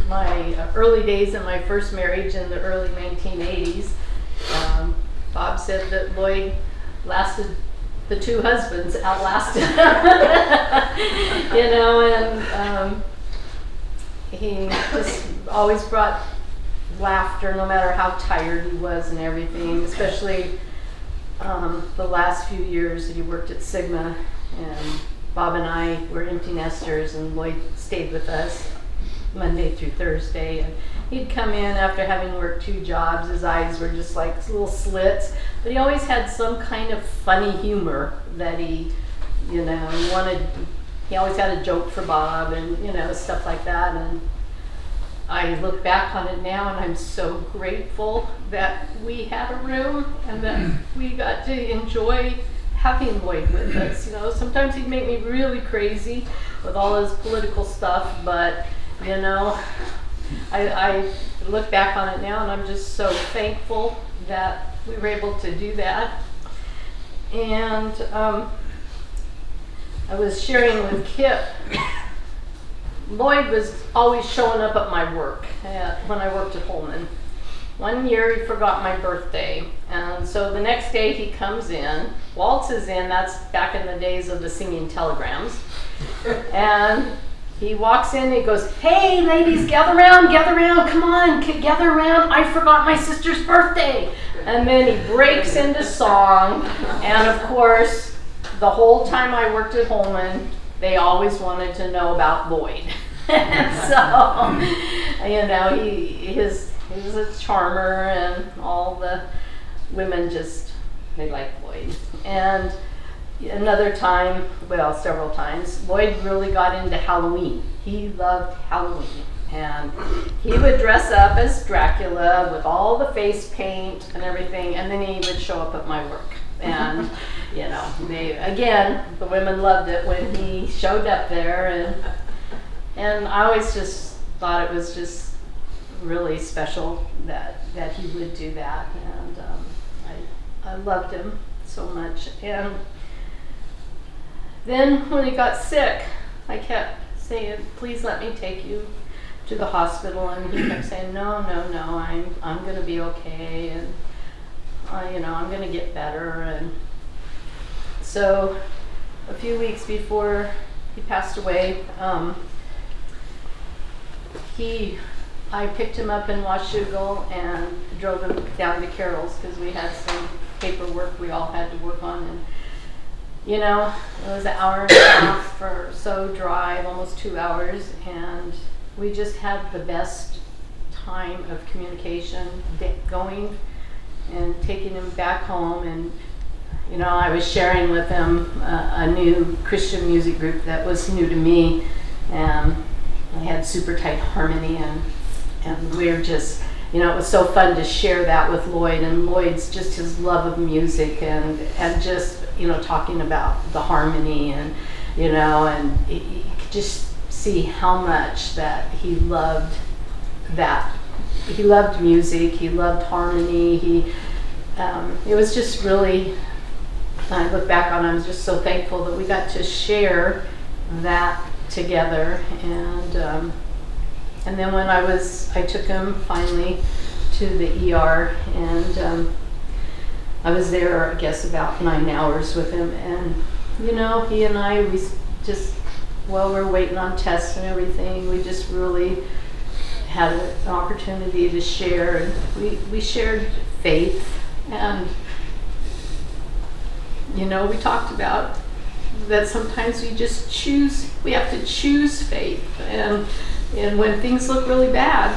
my early days in my first marriage in the early 1980s, Bob said that Lloyd lasted the two husbands, outlasted you know, and he just always brought laughter no matter how tired he was and everything, especially the last few years that he worked at Sigma, and Bob and I were empty nesters, and Lloyd stayed with us Monday through Thursday, and he'd come in after having worked 2 jobs. His eyes were just like little slits, but he always had some kind of funny humor that he, you know, he always had a joke for Bob, and, you know, stuff like that. And I look back on it now, and I'm so grateful that we had a room and that we got to enjoy having Lloyd with us. You know, sometimes he'd make me really crazy with all his political stuff, but, you know, I look back on it now, and I'm just so thankful that we were able to do that. And I was sharing with Kip, Lloyd was always showing up at my work when I worked at Holman. One year he forgot my birthday, and so the next day he comes in, waltzes in, that's back in the days of the singing telegrams, and he walks in and he goes, "Hey ladies, gather round, come on, gather around, I forgot my sister's birthday." And then he breaks into song, and of course, the whole time I worked at Holman, they always wanted to know about Lloyd. So, you know, he was a charmer, and all the women they liked Lloyd. And another time, well, several times, Lloyd really got into Halloween. He loved Halloween. And he would dress up as Dracula with all the face paint and everything, and then he would show up at my work. And, you know, the women loved it when he showed up there, and I always just thought it was just really special that he would do that, and I loved him so much. And then when he got sick, I kept saying, "Please let me take you to the hospital," and he kept saying, no, I'm going to be okay, and you know, I'm going to get better. And so a few weeks before he passed away, I picked him up in Washougal and drove him down to Carroll's because we had some paperwork we all had to work on. And, you know, it was an hour and a half or so drive, almost 2 hours, and we just had the best time of communication, going and taking him back home. And, you know, I was sharing with him a new Christian music group that was new to me, and I had super tight harmony, and we were just, you know, it was so fun to share that with Lloyd, and Lloyd's just his love of music, and just, you know, talking about the harmony, and, you know, and you could just see how much that he loved that. He loved music, he loved harmony, it was just really, I look back on it, I'm just so thankful that we got to share that together. And then when I took him finally to the ER, and I was there, I guess, about 9 hours with him, and, you know, he and I, we just, while we're waiting on tests and everything, we just really had an opportunity to share, and we shared faith, and, you know, we talked about that sometimes we have to choose faith, and when things look really bad,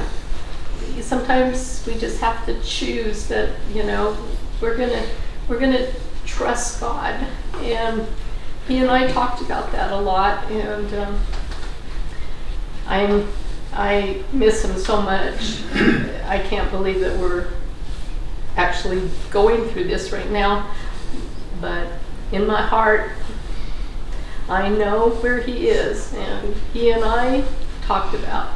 sometimes we just have to choose that, you know, we're gonna trust God. And he and I talked about that a lot, and I miss him so much. I can't believe that we're actually going through this right now, but in my heart, I know where he is, and he and I talked about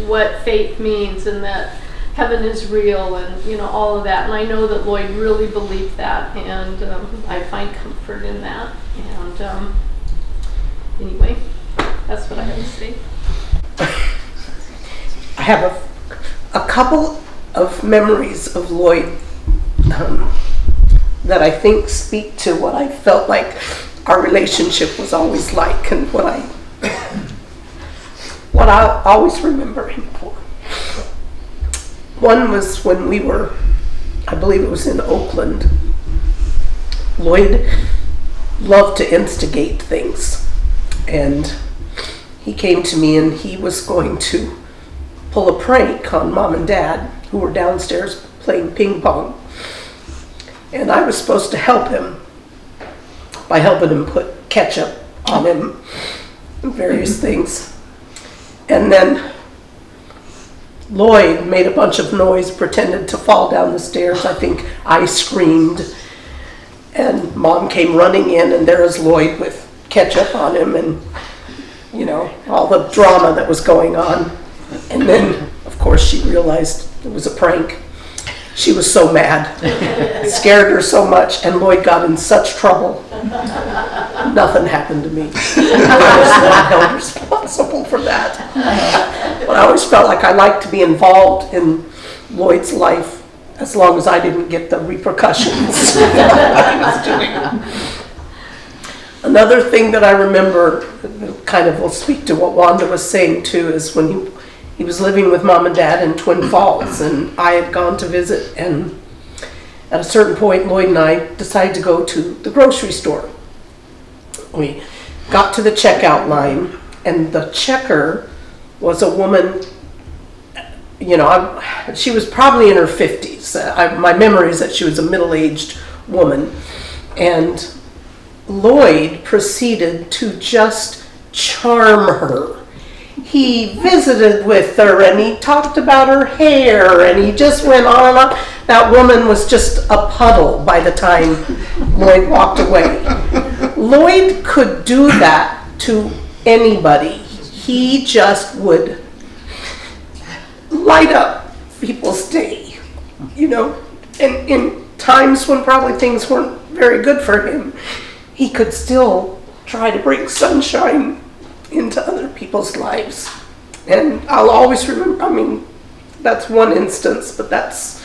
what faith means, and that heaven is real, and, you know, all of that. And I know that Lloyd really believed that, and I find comfort in that. And anyway, that's what I have to say. I have a couple of memories of Lloyd that I think speak to what I felt like our relationship was always like, and what I always remember him for. One was when we were, I believe it was in Oakland. Lloyd loved to instigate things, and he came to me and he was going to pull a prank on Mom and Dad, who were downstairs playing ping pong. And I was supposed to help him by helping him put ketchup on him and various things. And then Lloyd made a bunch of noise, pretended to fall down the stairs. I think I screamed, and Mom came running in, and there was Lloyd with ketchup on him, and you know, all the drama that was going on. And then, of course, she realized it was a prank. She was so mad. It scared her so much, and Lloyd got in such trouble. Nothing happened to me. I was not held responsible for that. But I always felt like I liked to be involved in Lloyd's life as long as I didn't get the repercussions of what he was doing. Another thing that I remember, kind of will speak to what Wanda was saying too, is when he was living with Mom and Dad in Twin Falls, and I had gone to visit, and at a certain point Lloyd and I decided to go to the grocery store. We got to the checkout line, and the checker was a woman, you know, she was probably in her 50s. My memory is that she was a middle-aged woman, and Lloyd proceeded to just charm her. He visited with her, and he talked about her hair, and he just went on and on. That woman was just a puddle by the time Lloyd walked away. Lloyd could do that to anybody. He just would light up people's day, you know, and in times when probably things weren't very good for him, he could still try to bring sunshine into other people's lives. And I'll always remember, I mean, that's one instance, but that's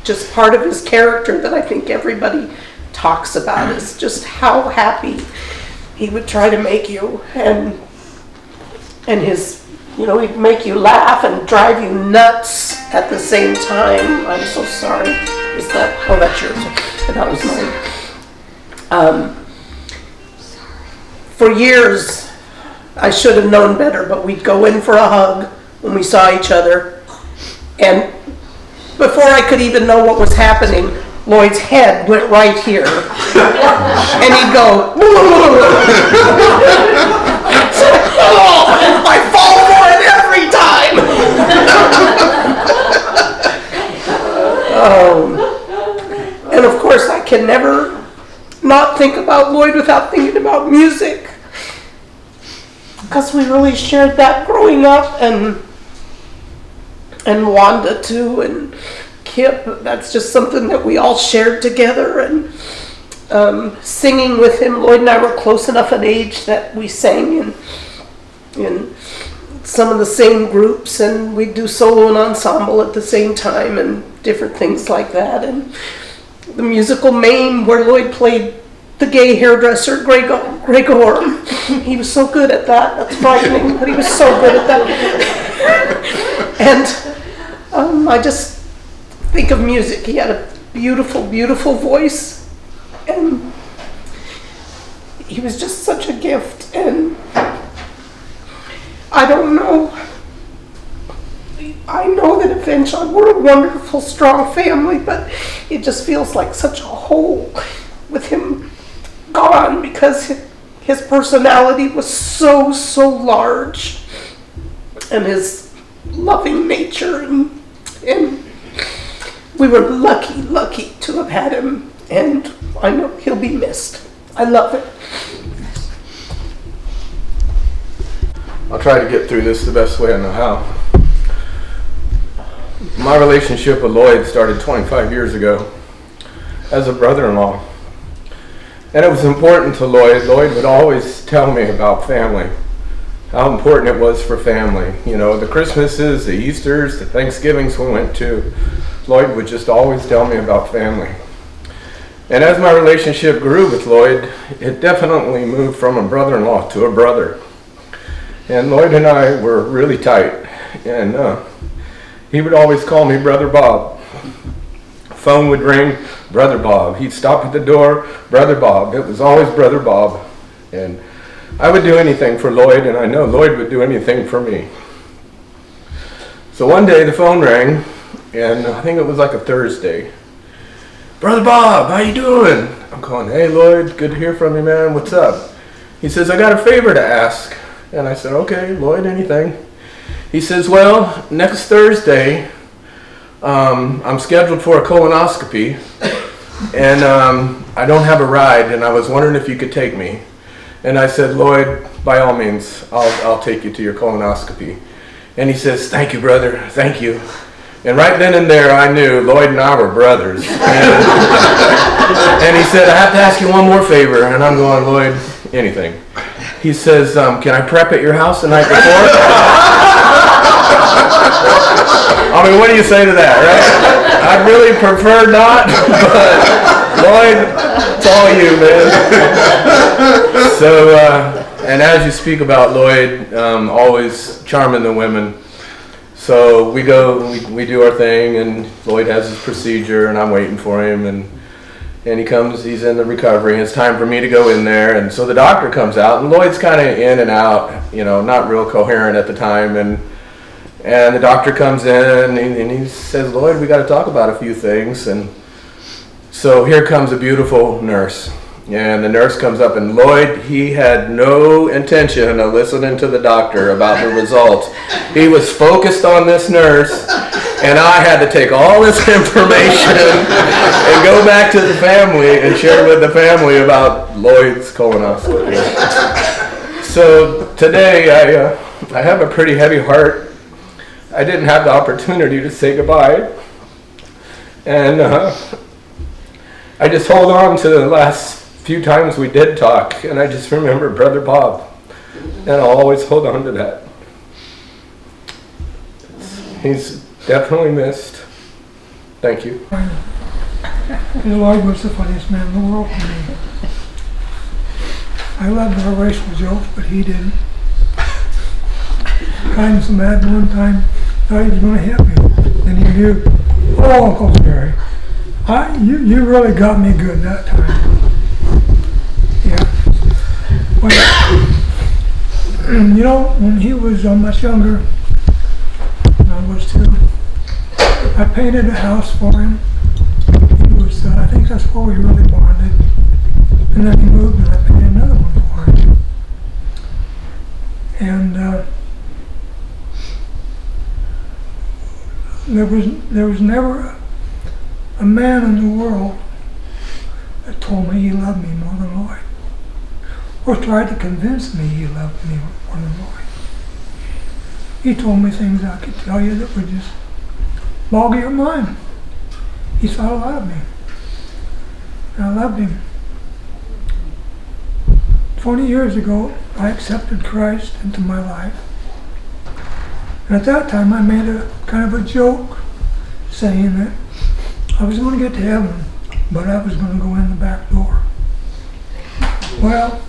just part of his character that I think everybody talks about, is just how happy he would try to make you, and his, you know, he'd make you laugh and drive you nuts at the same time. I'm so sorry. Is that, oh, that's yours. That was mine. For years, I should have known better, but we'd go in for a hug when we saw each other, and before I could even know what was happening, Lloyd's head went right here, and he'd go, oh, I fall for it every time. And of course, I can never not think about Lloyd without thinking about music, because we really shared that growing up, and Wanda too, and Kip. That's just something that we all shared together, and singing with him. Lloyd and I were close enough in age that we sang in some of the same groups, and we'd do solo and ensemble at the same time, and different things like that. And the musical Mame, where Lloyd played the gay hairdresser, Gregor. He was so good at that. That's frightening, but he was so good at that. And I just think of music. He had a beautiful, beautiful voice, and he was just such a gift. And I don't know. I know that eventually we're a wonderful, strong family, but it just feels like such a hole with him gone, because his personality was so, so large, and his loving nature, and we were lucky to have had him, and I know he'll be missed. I love it. I'll try to get through this the best way I know how. My relationship with Lloyd started 25 years ago as a brother-in-law. And it was important to Lloyd. Lloyd would always tell me about family. how important it was for family. You know, the Christmases, the Easters, the Thanksgivings we went to, Lloyd would just always tell me about family. And as my relationship grew with Lloyd, it definitely moved from a brother-in-law to a brother. And Lloyd and I were really tight. And he would always call me Brother Bob. Phone would ring, Brother Bob. He'd stop at the door, Brother Bob. It was always Brother Bob. And I would do anything for Lloyd, and I know Lloyd would do anything for me. So one day the phone rang, and I think it was like a Thursday. Brother Bob, how you doing? I'm going, hey Lloyd, good to hear from you, man. What's up? He says, I got a favor to ask. And I said, okay, Lloyd, anything. He says, well, next Thursday, I'm scheduled for a colonoscopy, and I don't have a ride, and I was wondering if you could take me. And I said, Lloyd, by all means, I'll take you to your colonoscopy. And he says, thank you, brother, thank you. And right then and there, I knew Lloyd and I were brothers. And he said, I have to ask you one more favor. And I'm going, Lloyd, anything. He says, can I prep at your house the night before? I mean, what do you say to that, right? I really prefer not, but Lloyd, it's all you, man. So, and as you speak about Lloyd, always charming the women. So we go, we do our thing, and Lloyd has his procedure, and I'm waiting for him, and he comes, he's in the recovery, and it's time for me to go in there, and so the doctor comes out, and Lloyd's kind of in and out, you know, not real coherent at the time, and the doctor comes in, and he says, Lloyd, we got to talk about a few things, and so here comes a beautiful nurse. And the nurse comes up, and Lloyd, he had no intention of listening to the doctor about the results. He was focused on this nurse, and I had to take all this information and go back to the family and share with the family about Lloyd's colonoscopy. So today, I have a pretty heavy heart. I didn't have the opportunity to say goodbye, and I just hold on to the last few times we did talk, and I just remember Brother Bob, and I'll always hold on to that. He's definitely missed. Thank you. Lloyd was the funniest man in the world to me. I loved our racial jokes, but he didn't. Kind of so mad one time, thought he was going to hit me. Then he knew, oh, Uncle Jerry, you really got me good that time. Yeah. Well, you know, when he was much younger than I was too, I painted a house for him. He was, I think that's where we really bonded. And then he moved and I painted another one for him. And there was never a man in the world that told me he loved me more than Lloyd, or tried to convince me he loved me more than Lloyd. He told me things I could tell you that would just bog your mind. He thought a lot of me, and I loved him. 20 years ago, I accepted Christ into my life. And at that time, I made a kind of a joke saying that I was going to get to heaven, but I was going to go in the back door. Well,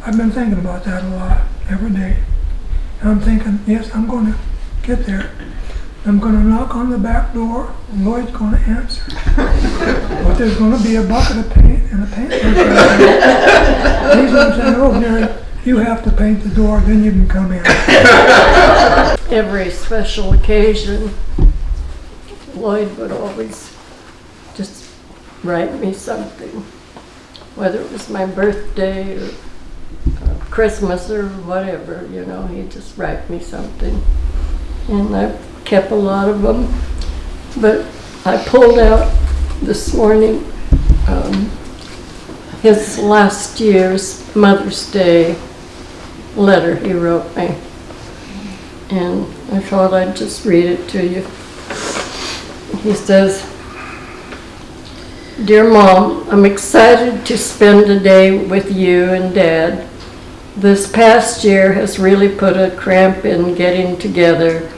I've been thinking about that a lot, every day. And I'm thinking, yes, I'm going to get there. I'm going to knock on the back door, and Lloyd's going to answer. But there's going to be a bucket of paint and a paint brush. He's going to say, oh, Jerry, you have to paint the door, then you can come in. Every special occasion, Lloyd would always just write me something, whether it was my birthday or Christmas or whatever, you know, he'd just write me something. And I kept a lot of them, but I pulled out this morning his last year's Mother's Day letter he wrote me. And I thought I'd just read it to you. He says, "Dear Mom, I'm excited to spend a day with you and Dad. This past year has really put a crimp in getting together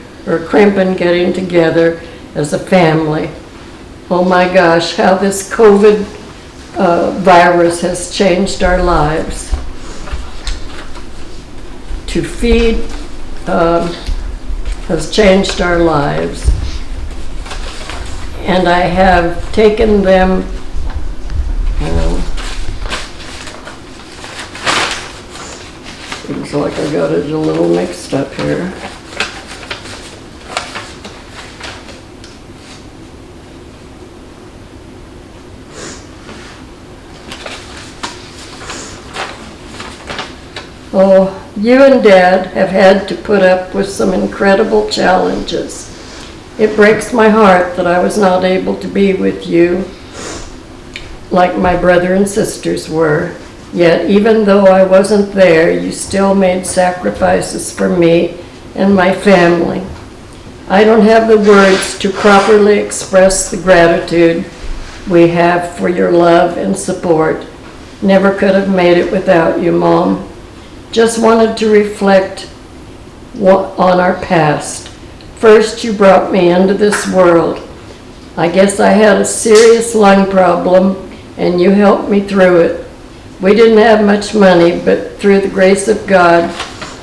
as a family. Oh my gosh, how this COVID virus has changed our lives. To feed has changed our lives. And I have taken them, seems like I got it a little mixed up here. Oh, you and Dad have had to put up with some incredible challenges. It breaks my heart that I was not able to be with you like my brother and sisters were. Yet, even though I wasn't there, you still made sacrifices for me and my family. I don't have the words to properly express the gratitude we have for your love and support. Never could have made it without you, Mom. Just wanted to reflect on our past. First, you brought me into this world. I guess I had a serious lung problem, and you helped me through it. We didn't have much money, but through the grace of God,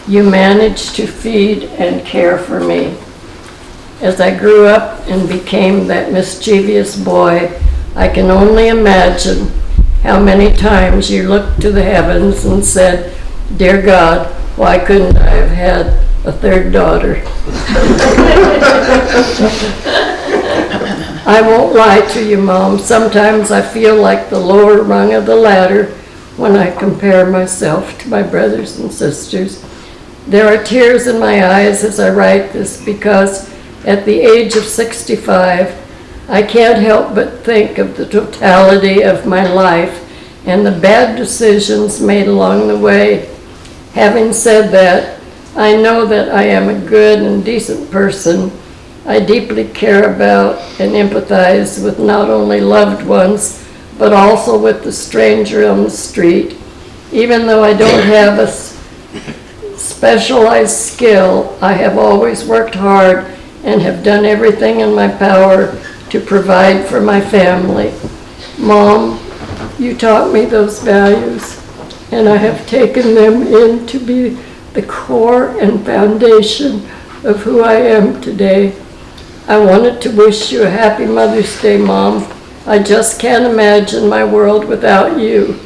you managed to feed and care for me. As I grew up and became that mischievous boy, I can only imagine how many times you looked to the heavens and said, "Dear God, why couldn't I have had a third daughter?" I won't lie to you, Mom. Sometimes I feel like the lower rung of the ladder when I compare myself to my brothers and sisters. There are tears in my eyes as I write this because at the age of 65, I can't help but think of the totality of my life and the bad decisions made along the way. Having said that, I know that I am a good and decent person. I deeply care about and empathize with not only loved ones, but also with the stranger on the street. Even though I don't have a specialized skill, I have always worked hard and have done everything in my power to provide for my family. Mom, you taught me those values, and I have taken them in to be the core and foundation of who I am today. I wanted to wish you a happy Mother's Day, Mom. I just can't imagine my world without you.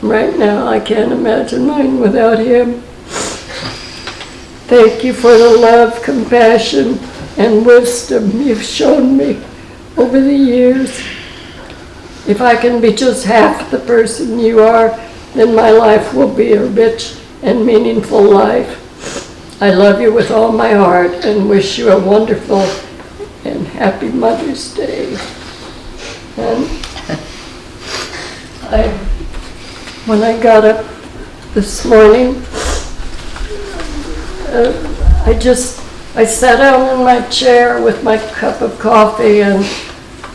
Right now, I can't imagine mine without him. Thank you for the love, compassion, and wisdom you've shown me over the years. If I can be just half the person you are, then my life will be a rich and meaningful life. I love you with all my heart and wish you a wonderful and happy Mother's Day. And when I got up this morning, I sat down in my chair with my cup of coffee, and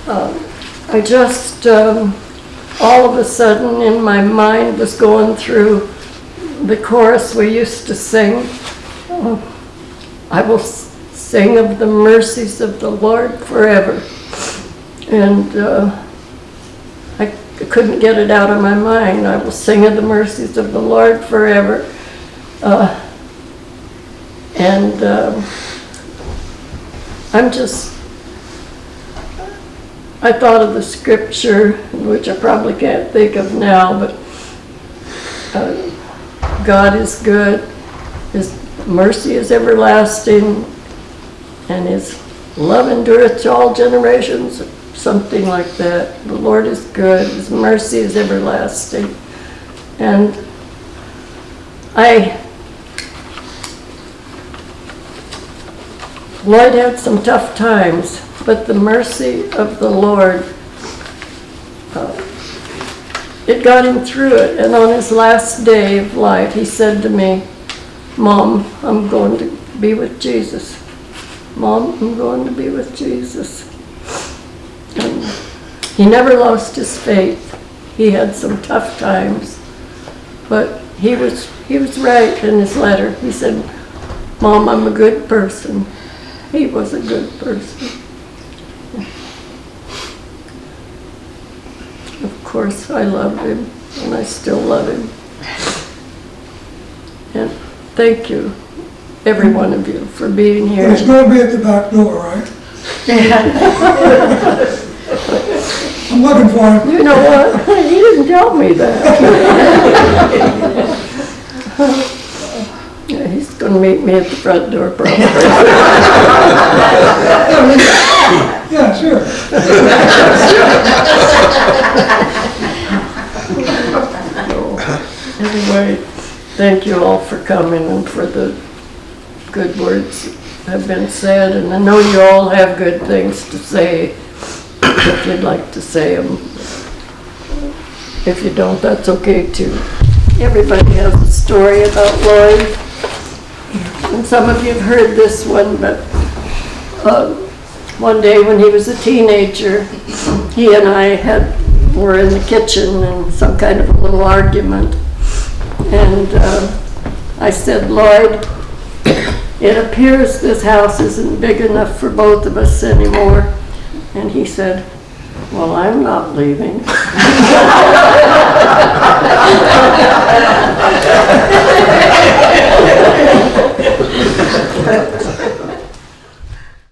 I just, all of a sudden in my mind was going through the chorus we used to sing. I will sing of the mercies of the Lord forever. And I couldn't get it out of my mind. I will sing of the mercies of the Lord forever. I thought of the scripture, which I probably can't think of now, but God is good, His mercy is everlasting, and His love endureth to all generations, something like that. The Lord is good, His mercy is everlasting. And Lloyd had some tough times, but the mercy of the Lord, it got him through it. And on his last day of life, he said to me, "Mom, I'm going to be with Jesus. Mom, I'm going to be with Jesus." And he never lost his faith. He had some tough times, but he was right in his letter. He said, Mom, I'm a good person. He was a good person. Of course, I loved him, and I still love him. And thank you, every one of you, for being here. It's gonna be at the back door, right? I'm looking for him. You know what? You didn't tell me that. Yeah, he's gonna meet me at the front door probably. Yeah, sure. Anyway, thank you all for coming and for the good words that have been said. And I know you all have good things to say, if you'd like to say them. If you don't, that's okay too. Everybody has a story about Lloyd. And some of you have heard this one, but one day when he was a teenager, he and I were in the kitchen in some kind of a little argument. And I said, Lloyd, it appears this house isn't big enough for both of us anymore. And he said, well, I'm not leaving.